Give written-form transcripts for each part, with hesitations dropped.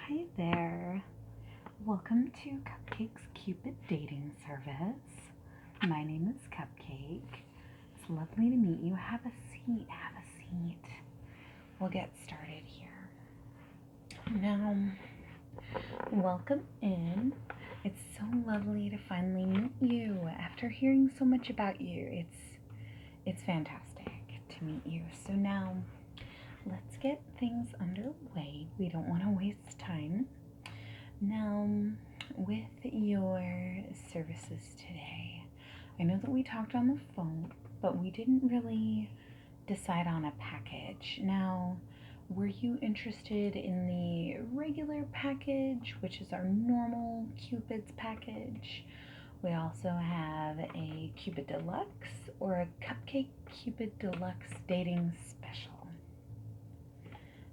Hi there. Welcome to Cupcake's Cupid dating service. My name is Cupcake. It's lovely to meet you. Have a seat. Have a seat. We'll get started here. Now, welcome in. It's so lovely to finally meet you after hearing so much about you. It's fantastic to meet you. So now, let's get things underway. We don't want to waste time. Now, with your services today, I know that we talked on the phone, but we didn't really decide on a package. Now, were you interested in the regular package, which is our normal Cupid's package? We also have a Cupid Deluxe or a Cupcake Cupid Deluxe dating special.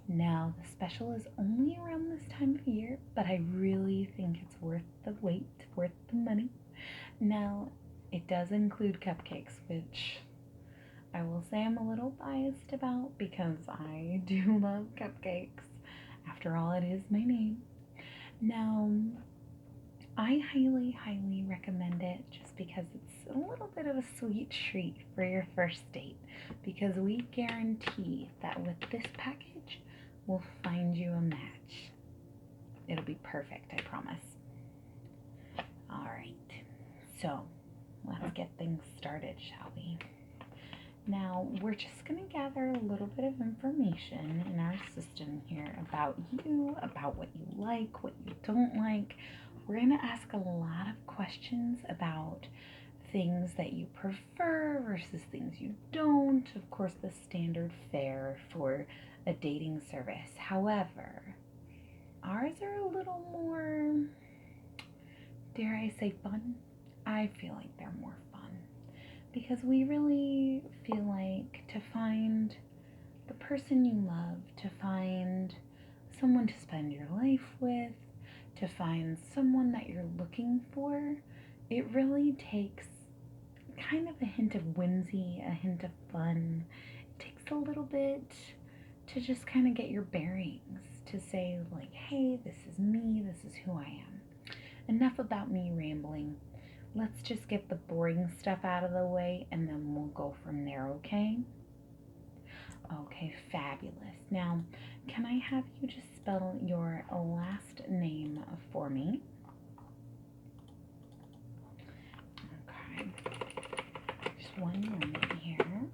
Now, the special is only around this time of year, but I really think it's worth the wait, worth the money. Now, it does include cupcakes, which I will say I'm a little biased about because I do love cupcakes. After all, it is my name. Now, I highly recommend it just because it's a little bit of a sweet treat for your first date, because we guarantee that with this package, we'll find you a match. It'll be perfect, I promise. All right, so let's get things started, shall we? Now, we're just going to gather a little bit of information in our system here about you, about what you like, what you don't like. We're going to ask a lot of questions about things that you prefer versus things you don't. Of course, the standard fare for a dating service. However, ours are a little more, dare I say, fun? I feel like they're more fun because we really feel like to find the person you love, to find someone to spend your life with, to find someone that you're looking for, it really takes kind of a hint of whimsy, a hint of fun. It takes a little bit to just kind of get your bearings, to say like, hey, this is me, this is who I am. Enough about me rambling. Let's just get the boring stuff out of the way and then we'll go from there, okay? Okay, fabulous. Now, can I have you just spell your last name for me? Okay. Just one moment here.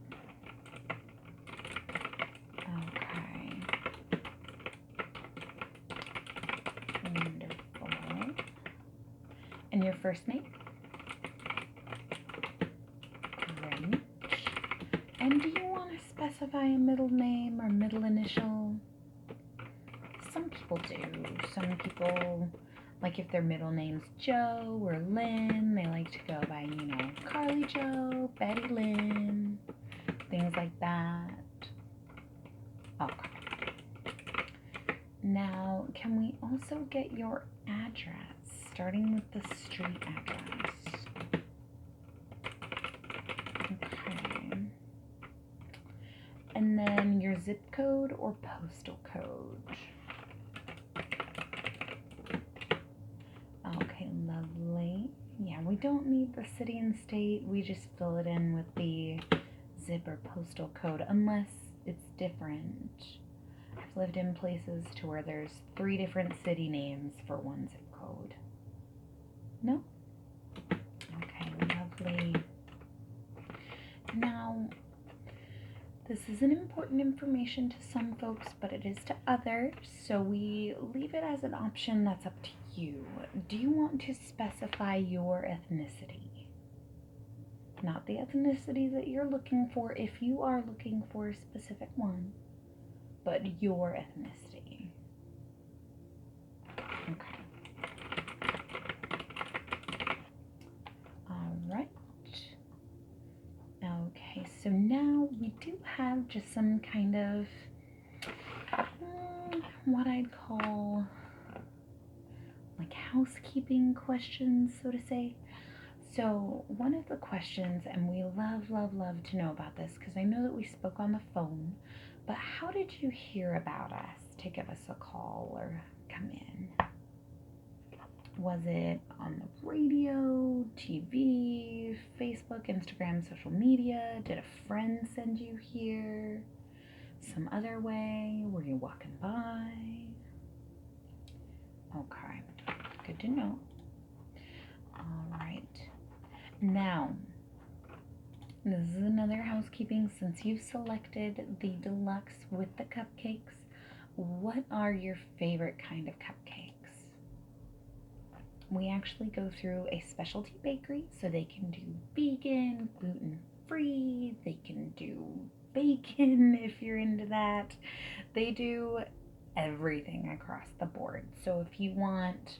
Okay. Wonderful. And your first name? Great. And do you want to specify a middle name or middle initial? Some people do. Some people, like if their middle name's Joe or Lynn, they like to go by, Carly Joe, Betty Lynn, things like that. Okay. Now, can we also get your address, starting with the street address? Okay. And then your zip code or postal code? Okay, lovely. Yeah, we don't need the city and state. We just fill it in with the zip or postal code unless it's different. I've lived in places to where there's 3 different city names for one zip code. No? Okay, lovely. Now, this isn't important information to some folks, but it is to others, so we leave it as an option that's up to you. Do you want to specify your ethnicity? Not the ethnicity that you're looking for if you are looking for a specific one, but your ethnicity. Okay. All right. Okay, so now we do have just some kind of what I'd call like housekeeping questions, so to say. So one of the questions, and we love to know about this because I know that we spoke on the phone, but how did you hear about us to give us a call or come in? Was it on the radio, TV, Facebook, Instagram, social media? Did a friend send you here? Some other way? Were you walking by? Okay, good to know. All right. Now, this is another housekeeping. Since you've selected the deluxe with the cupcakes, what are your favorite kind of cupcakes? We actually go through a specialty bakery, so they can do vegan, gluten-free, they can do bacon if you're into that. They do everything across the board. So if you want,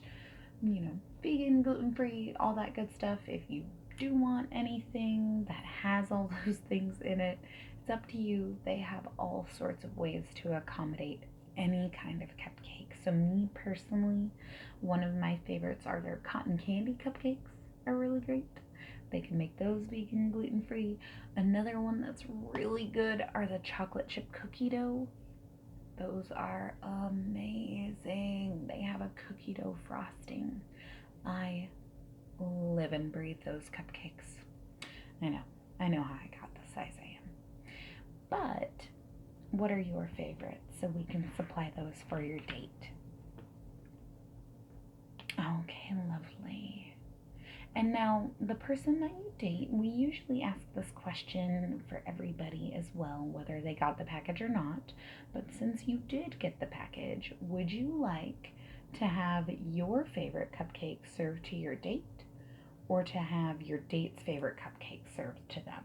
vegan, gluten-free, all that good stuff, if you do want anything that has all those things in it, it's up to you. They have all sorts of ways to accommodate any kind of cupcake. So me personally, one of my favorites are their cotton candy cupcakes are really great. They can make those vegan, gluten-free. Another one that's really good are the chocolate chip cookie dough. Those are amazing. They have a cookie dough frosting. I live and breathe those cupcakes. I know how I got the size I am. But what are your favorites so we can supply those for your date? Okay, lovely. And now, the person that you date, we usually ask this question for everybody as well, whether they got the package or not. But since you did get the package, would you like to have your favorite cupcake served to your date, or to have your date's favorite cupcake served to them?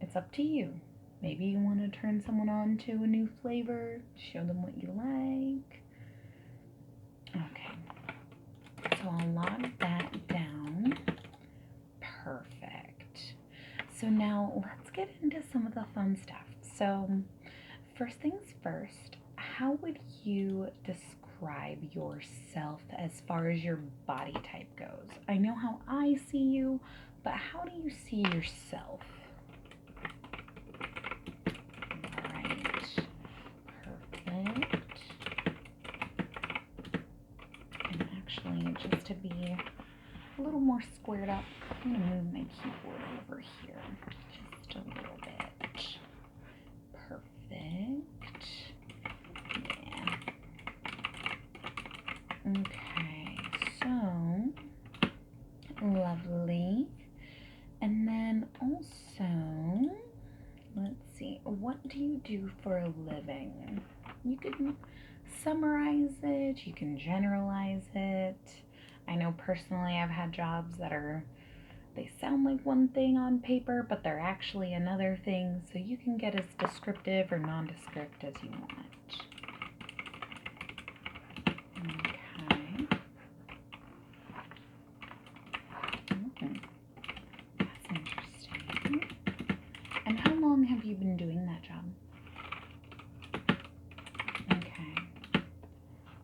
It's up to you. Maybe you want to turn someone on to a new flavor, show them what you like. Okay, so I'll log that down. Perfect. So now let's get into some of the fun stuff. So first things first, how would you describe yourself as far as your body type goes? I know how I see you, but how do you see yourself? And actually, just to be a little more squared up, I'm going to move my keyboard over here just a little bit. Perfect. Yeah. Okay, so lovely. And then also, let's see, what do you do for a living? You can summarize it, you can generalize it. I know personally I've had jobs they sound like one thing on paper, but they're actually another thing, so you can get as descriptive or nondescript as you want. Okay. That's interesting. And how long have you been doing that job? Okay.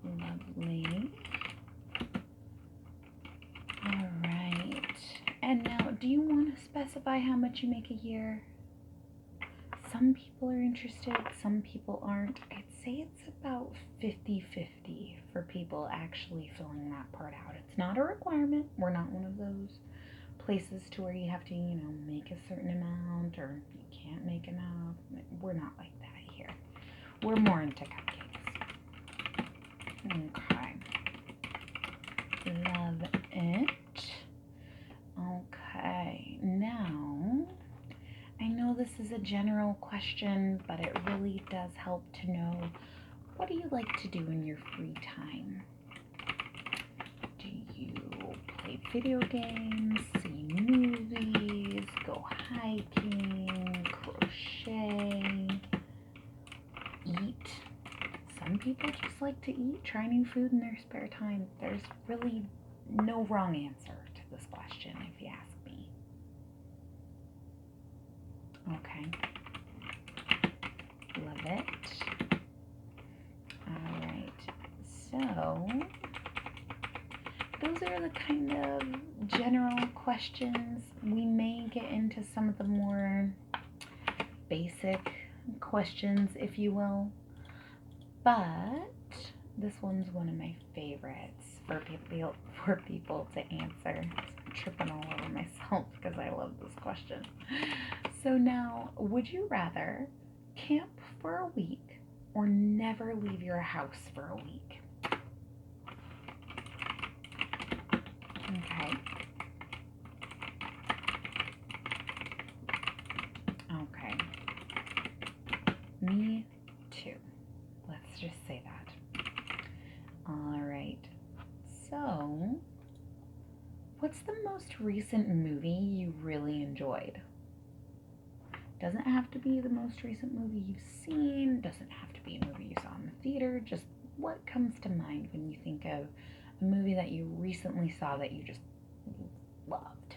Lovely. All right. And now, do you want to specify how much you make a year? Some people are interested, some people aren't. I'd say it's about 50-50 for people actually filling that part out. It's not a requirement. We're not one of those places to where you have to, make a certain amount or you can't make enough. We're not like that here. We're more into cupcakes. Okay. Love it. Okay, now, I know this is a general question, but it really does help to know, what do you like to do in your free time? Do you play video games, see movies, go hiking, crochet, eat? Some people just like to eat, try new food in their spare time. There's really no wrong answer to this question, if you ask me. Okay. Love it. All right. So, those are the kind of general questions. We may get into some of the more basic questions, if you will. But This one's one of my favorites for people to answer. I'm tripping all over myself because I love this question. So now, would you rather camp for a week or never leave your house for a week? Okay. Okay. Me too. Let's just say that. All right. So, what's the most recent movie you really enjoyed? Doesn't have to be the most recent movie you've seen, doesn't have to be a movie you saw in the theater, just what comes to mind when you think of a movie that you recently saw that you just loved?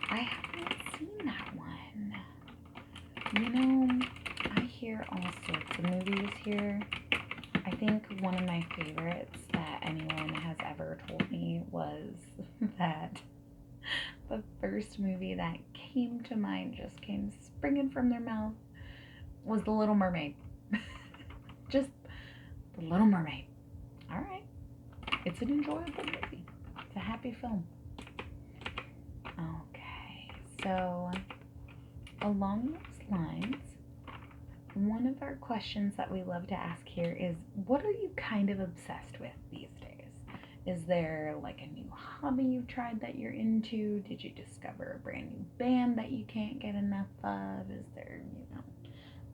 I haven't seen that one. You know, I hear all sorts of movies here. I think one of my favorites that anyone has ever told me was that the first movie that came to mind, just came springing from their mouth, was The Little Mermaid. Just The Little Mermaid. All right. It's an enjoyable movie. It's a happy film. Okay, so along those lines, one of our questions that we love to ask here is, what are you kind of obsessed with these days? Is there like a new hobby you've tried that you're into? Did you discover a brand new band that you can't get enough of? Is there,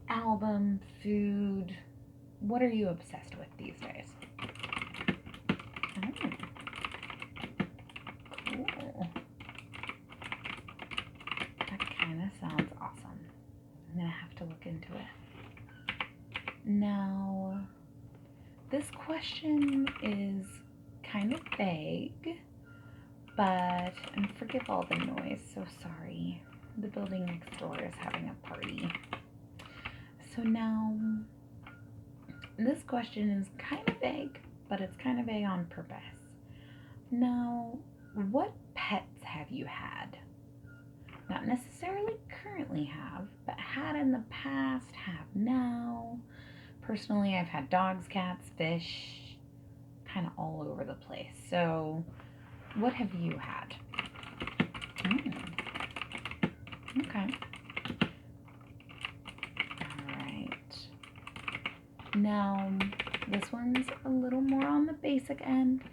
album, food? What are you obsessed with these days? Oh, cool. That kind of sounds awesome. I'm gonna have to look into it. Now, this question is kind of vague, but, and forgive all the noise, so sorry. The building next door is having a party. So now, this question is kind of vague, but it's kind of vague on purpose. Now, what pets have you had? Not necessarily currently have, but had in the past, have now. Personally, I've had dogs, cats, fish, kind of all over the place. So, what have you had? Okay. Alright. Now, this one's a little more on the basic end.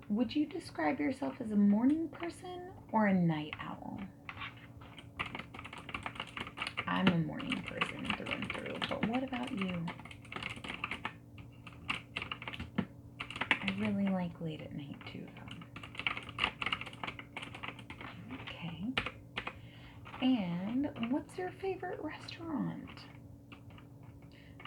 Would you describe yourself as a morning person or a night owl? I'm a morning person through and through, but what about you? I really like late at night too, though. Okay. And what's your favorite restaurant?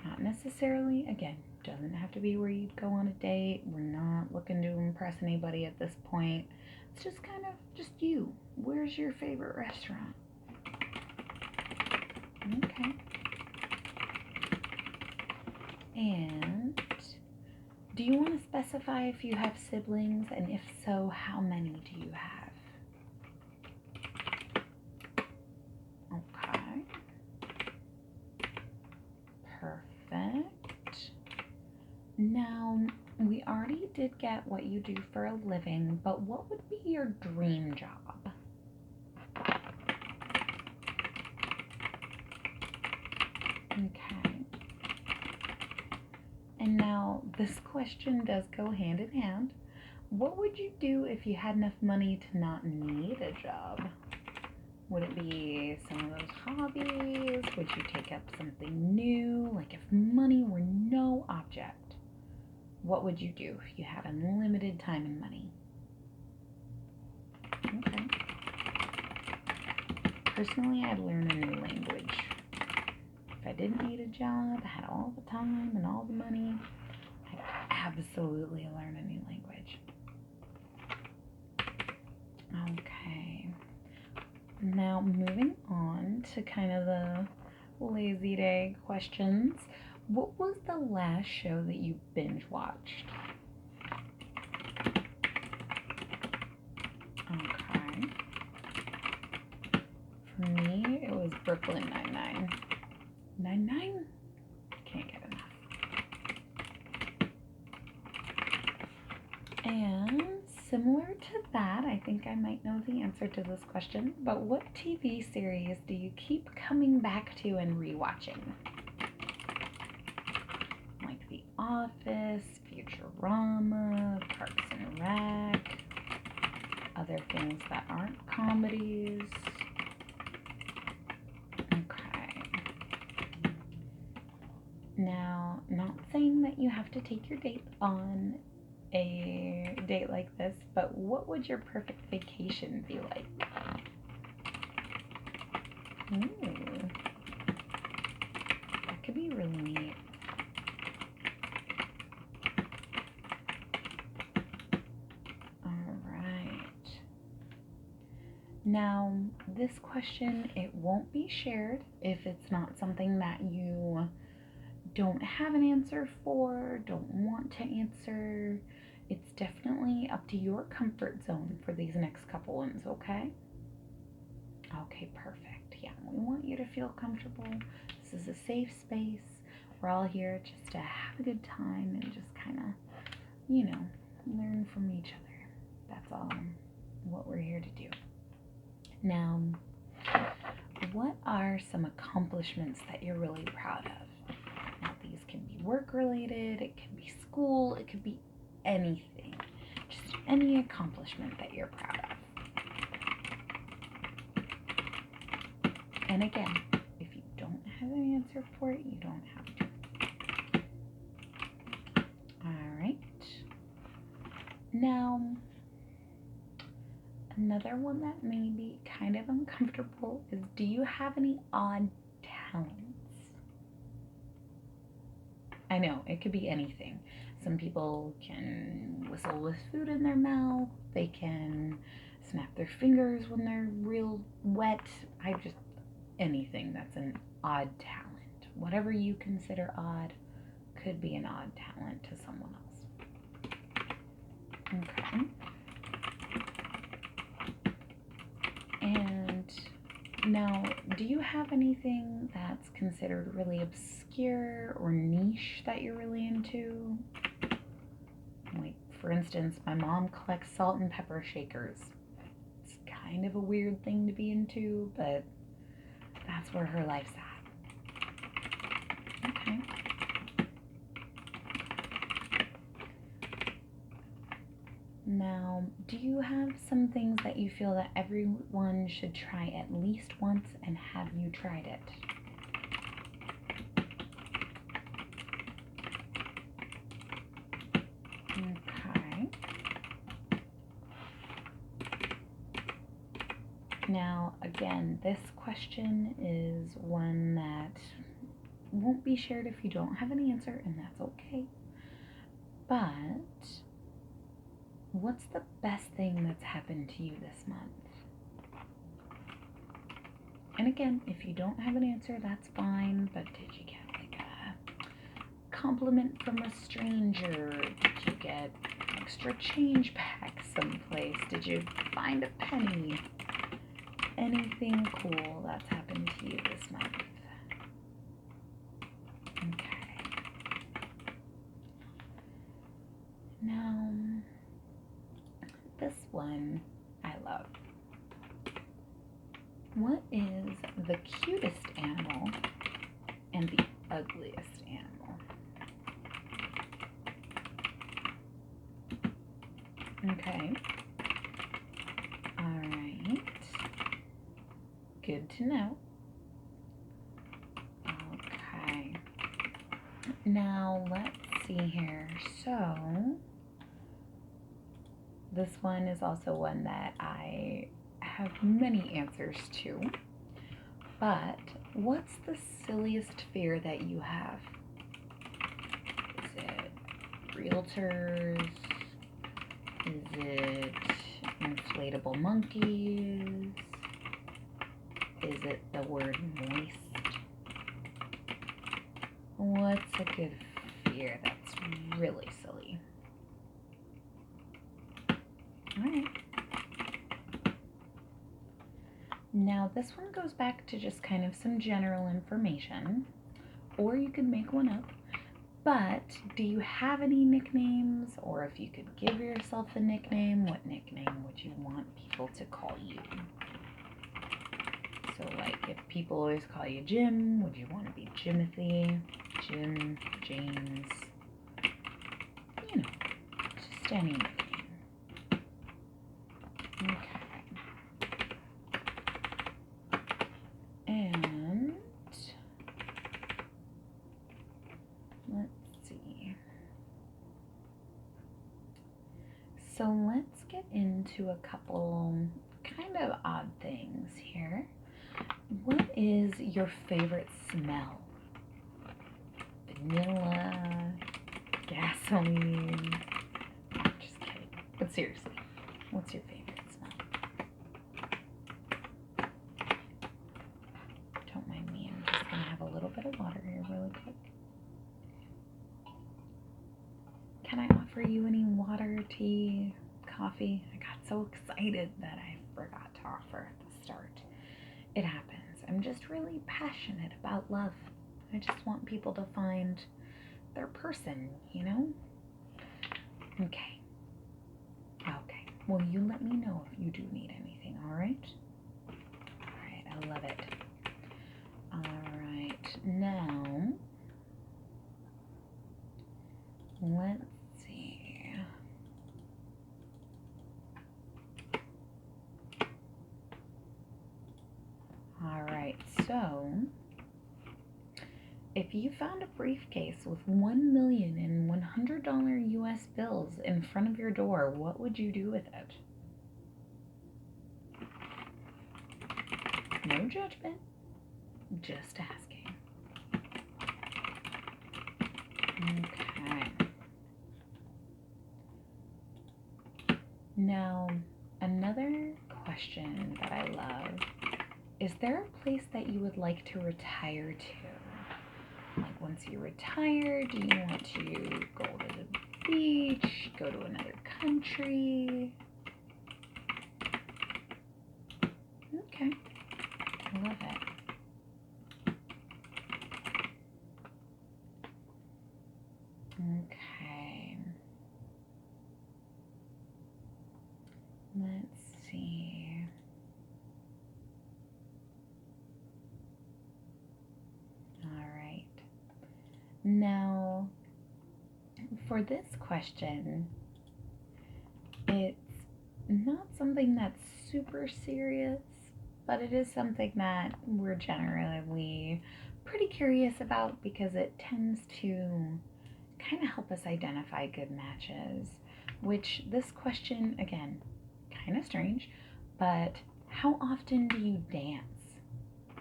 Not necessarily, again, doesn't have to be where you'd go on a date. We're not looking to impress anybody at this point. It's just kind of just you. Where's your favorite restaurant? Okay. And do you want to specify if you have siblings, and if so, how many do you have? Okay. Perfect. Now, we already did get what you do for a living, but what would be your dream job? Okay. And now, this question does go hand in hand. What would you do if you had enough money to not need a job? Would it be some of those hobbies? Would you take up something new? Like if money were no object, what would you do if you had unlimited time and money? Okay. Personally, I'd learn a new language. If I didn't need a job, I had all the time and all the money, I'd absolutely learn a new language. Okay. Now, moving on to kind of the lazy day questions. What was the last show that you binge watched? Okay. For me, it was Brooklyn Nine-Nine. Nine-Nine? can't get enough. And similar to that, I think I might know the answer to this question, but what TV series do you keep coming back to and rewatching? Like The Office, Futurama, Parks and Rec, other things that aren't comedies. Okay. Now, not saying that you have to take your date on a date like this, but what would your perfect vacation be like? Ooh, that could be really neat. All right. Now, this question, it won't be shared if it's not something that you don't have an answer for, don't want to answer. It's definitely up to your comfort zone for these next couple ones, okay? Okay, perfect. Yeah, we want you to feel comfortable. This is a safe space. We're all here just to have a good time and just kind of, learn from each other. That's all what we're here to do. Now, what are some accomplishments that you're really proud of? Now, these can be work related, it can be school, it could be anything. Just any accomplishment that you're proud of. And again, if you don't have an answer for it, you don't have to. All right. Now, another one that may be kind of uncomfortable is, do you have any odd talents? I know, it could be anything. Some people can whistle with food in their mouth. They can snap their fingers when they're real wet. Anything that's an odd talent. Whatever you consider odd could be an odd talent to someone else. Okay. And now, do you have anything that's considered really obscure or niche that you're really into? Like, for instance, my mom collects salt and pepper shakers. It's kind of a weird thing to be into, but that's where her life's at. Okay. Now, do you have some things that you feel that everyone should try at least once, and have you tried it? Okay. Now, again, this question is one that won't be shared if you don't have an answer, and that's okay. But what's the best thing that's happened to you this month? And again, if you don't have an answer, that's fine, but did you get like a compliment from a stranger? Did you get extra change back someplace? Did you find a penny? Anything cool that's happened to you this month? Okay. Now, this one I love. What is the cutest animal and the ugliest animal? Okay. All right. Good to know. Okay. Now, let's see here. So, this one is also one that I have many answers to. But what's the silliest fear that you have? Is it realtors? Is it inflatable monkeys? Is it the word moist? What's a good fear that's really silly? Alright. Now this one goes back to just kind of some general information. or you could make one up. But do you have any nicknames? Or if you could give yourself a nickname, what nickname would you want people to call you? So like if people always call you Jim, would you want to be Jimothy, Jim, James? You know, just any nickname. Okay. And let's see. So let's get into a couple kind of odd things here. What is your favorite smell? Vanilla, gasoline? I'm just kidding. But seriously, what's your favorite smell? Don't mind me, I'm just gonna have a little bit of water here really quick. Can I offer you any water, tea, coffee? I got so excited that I forgot to offer at the start. It happens. I'm just really passionate about love. I just want people to find their person, you know? Okay. Okay. Well, you let me know if you do need anything, all right? All right. I love it. All right. Now, let's see. All right. So, if you found a briefcase with $1 million in $100 US bills in front of your door, what would you do with it? No judgment, just asking. Okay. Now, another question that I love, is there a place that you would like to retire to? Like once you retire, do you want to go to the beach, go to another country? Okay, I love it. Okay. Let's see. All right. Now, for this question, it's not something that's super serious, but it is something that we're generally pretty curious about because it tends to kind of help us identify good matches. Which this question, again, kind of strange, but how often do you dance?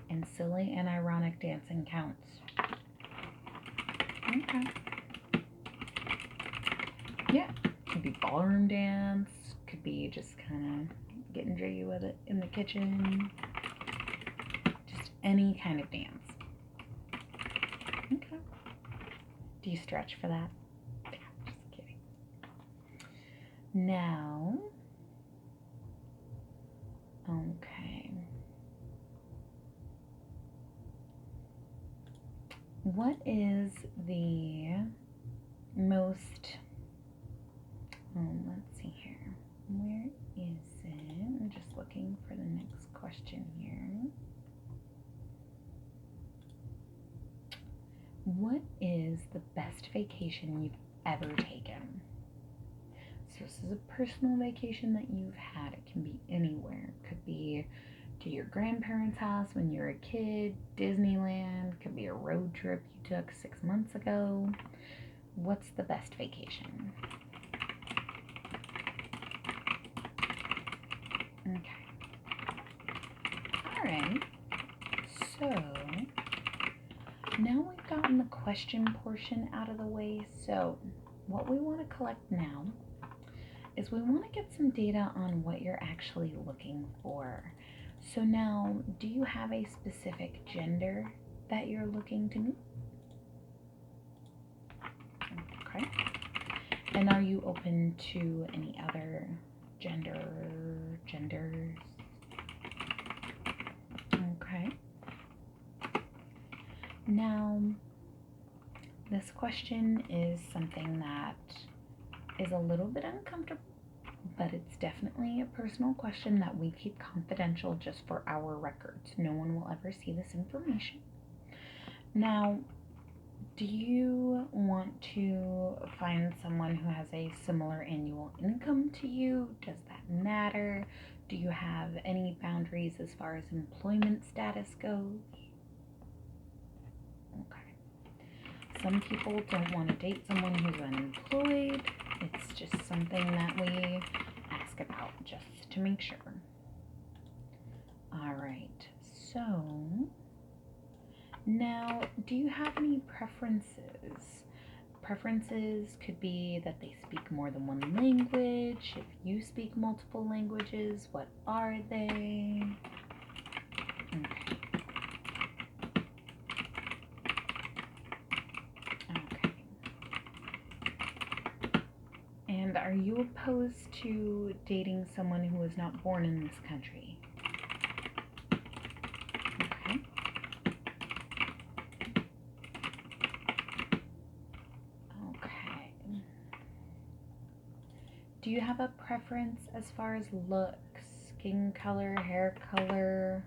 And silly and ironic dancing counts. Okay. Yeah, could be ballroom dance, could be just kind of getting jiggy with it in the kitchen. Just any kind of dance. Okay. Do you stretch for that? Yeah, just kidding. Now, okay. What is the most, let's see here. Where is it? I'm just looking for the next question here. What is the best vacation you've ever taken? So this is a personal vacation that you've had. It can be anywhere. It could be to your grandparents' house when you were a kid, Disneyland, could be a road trip you took 6 months ago. What's the best vacation? Okay. All right. So now we've gotten the question portion out of the way. So what we want to collect now is we want to get some data on what you're actually looking for. So now, do you have a specific gender that you're looking to meet? Okay. And are you open to any other genders? Okay. Now, This question is something that is a little bit uncomfortable, but it's definitely a personal question that we keep confidential just for our records. No one will ever see this information. Now, do you want to find someone who has a similar annual income to you? Does that matter? Do you have any boundaries as far as employment status goes? Okay. Some people don't want to date someone who's unemployed. It's just something that we ask about just to make sure. All right. So, now, do you have any preferences? Preferences could be that they speak more than one language. If you speak multiple languages, what are they? Okay. Okay. And are you opposed to dating someone who was not born in this country? Okay. Okay. Do you have a preference as far as looks, skin color, hair color?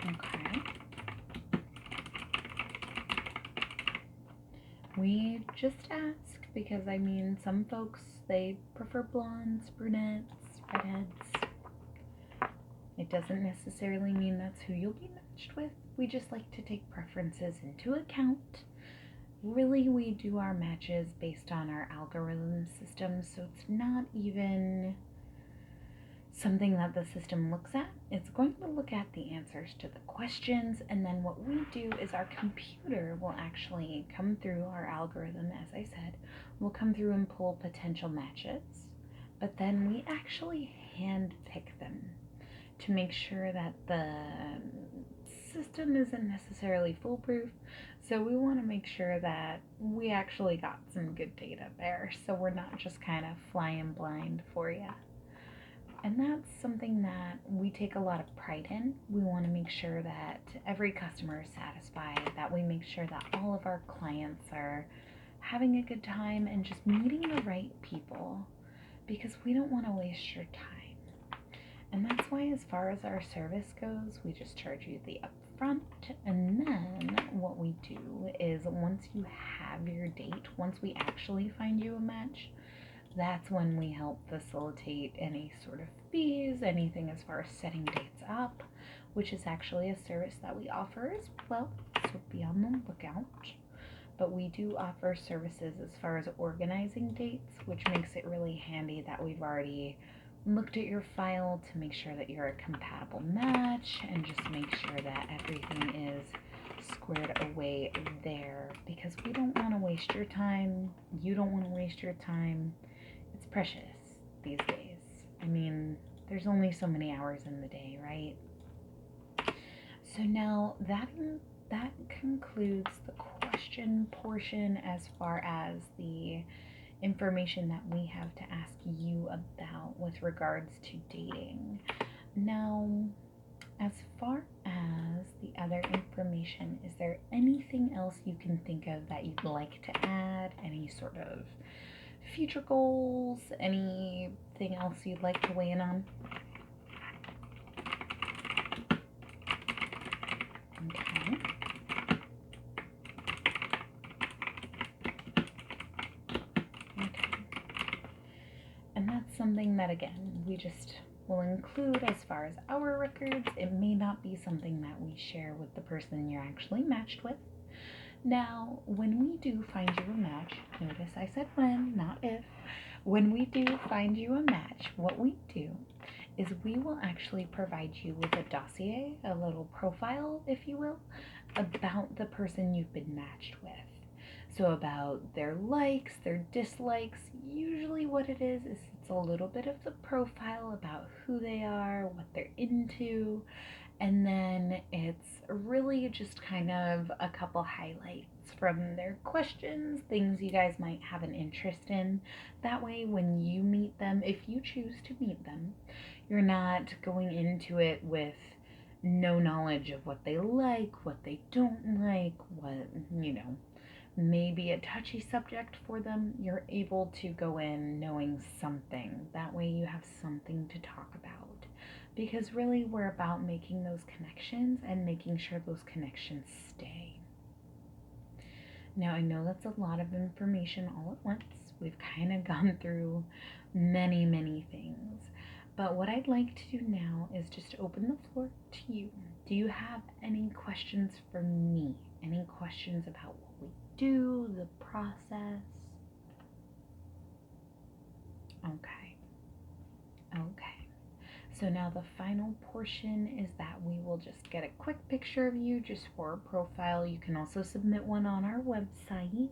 Okay. We just ask because I mean, some folks, they prefer blondes, brunettes, redheads. It doesn't necessarily mean that's who you'll be matched with. We just like to take preferences into account. Really, we do our matches based on our algorithm system, so it's not even something that the system looks at. It's going to look at the answers to the questions, and then what we do is our computer will actually come through our algorithm, as I said, will come through and pull potential matches, but then we actually hand pick them to make sure that the system isn't necessarily foolproof. So we want to make sure that we actually got some good data there, so we're not just kind of flying blind for you. And that's something that we take a lot of pride in. We want to make sure that every customer is satisfied, that we make sure that all of our clients are having a good time and just meeting the right people, because we don't want to waste your time. And that's why, as far as our service goes, we just charge you the upfront. And then what we do is, once you have your date, once we actually find you a match, that's when we help facilitate any sort of fees, anything as far as setting dates up, which is actually a service that we offer as well, so be on the lookout. But we do offer services as far as organizing dates, which makes it really handy that we've already looked at your file to make sure that you're a compatible match, and just make sure that everything is squared away there, because we don't want to waste your time. You don't want to waste your time. It's precious these days. I mean, there's only so many hours in the day, right? So now that concludes the question portion as far as the information that we have to ask you about with regards to dating. Now, as far as the other information, is there anything else you can think of that you'd like to add? Any sort of future goals? Anything else you'd like to weigh in on? Okay. And that's something that, again, we just will include as far as our records. It may not be something that we share with the person you're actually matched with. Now, when we do find you a match, notice I said when, not if. When we do find you a match, what we do is we will actually provide you with a dossier, a little profile, if you will, about the person you've been matched with. So about their likes, their dislikes. Usually what it is it's a little bit of the profile about who they are, what they're into, and then it's really just kind of a couple highlights from their questions, things you guys might have an interest in. That way, when you meet them, if you choose to meet them, you're not going into it with no knowledge of what they like, what they don't like, what, may be a touchy subject for them, you're able to go in knowing something. That way you have something to talk about. Because really, we're about making those connections and making sure those connections stay. Now, I know that's a lot of information all at once. We've kind of gone through many, many things. But what I'd like to do now is just open the floor to you. Do you have any questions for me? Any questions about what we do, the process? Okay. Okay. So now the final portion is that we will just get a quick picture of you just for a profile. You can also submit one on our website.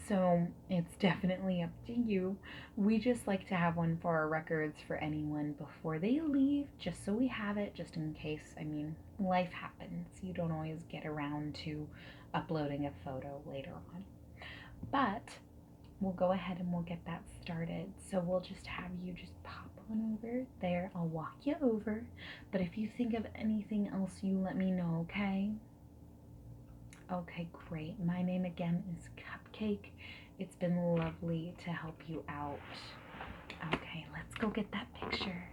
So it's definitely up to you. We just like to have one for our records for anyone before they leave, just so we have it, just in case. I mean, life happens. You don't always get around to uploading a photo later on. But we'll go ahead and we'll get that started. So we'll just have you just pop on over there. I'll walk you over. But if you think of anything else, you let me know, okay? Okay, great. My name again is Cupcake. It's been lovely to help you out. Okay, let's go get that picture.